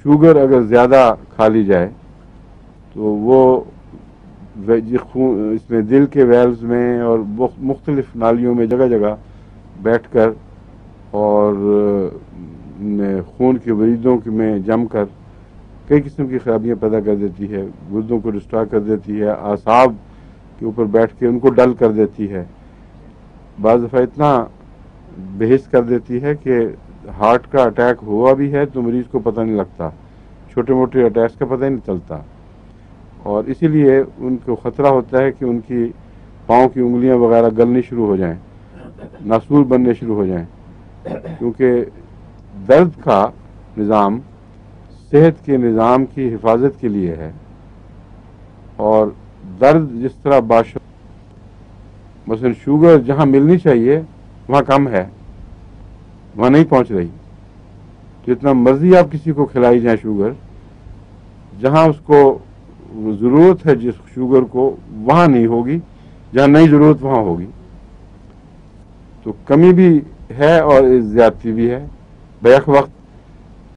sugar اگر زیادہ کھا لی جائے تو وہ اس میں دل کے ویلز میں اور مختلف نالیوں میں جگہ جگہ بیٹھ کر اور خون کے وریدوں میں جم کر کئی قسم کی خرابیاں پیدا کر دیتی ہے، گردوں کو ڈسٹرائے کر دیتی ہے، اعصاب کے اوپر بیٹھ کے ان کو ڈل کر دیتی ہے، بعض دفعہ اتنا بے حس کر دیتی ہے کہ ہارٹ کا اٹیک ہوا بھی ہے تو مریض کو پتہ نہیں لگتا، چھوٹے موٹے اٹیکس کا پتہ ہی نہیں چلتا، اور اسی لیے ان کو خطرہ ہوتا ہے کہ ان کی پاؤں کی انگلیاں وغیرہ گلنی شروع ہو جائیں، ناسور بننے شروع ہو جائیں، کیونکہ درد کا نظام صحت کے نظام کی حفاظت کے لیے ہے، اور درد جس طرح مثلا شوگر جہاں ملنی چاہیے وہاں کم ہے، وہاں نہیں پہنچ رہی، جتنا مرضی آپ کسی کو کھلائی جائیں شوگر، جہاں اس کو ضرورت ہے جس شوگر کو وہاں نہیں ہوگی، جہاں نہیں ضرورت وہاں ہوگی، تو کمی بھی ہے اور زیادتی بھی ہے، بیک وقت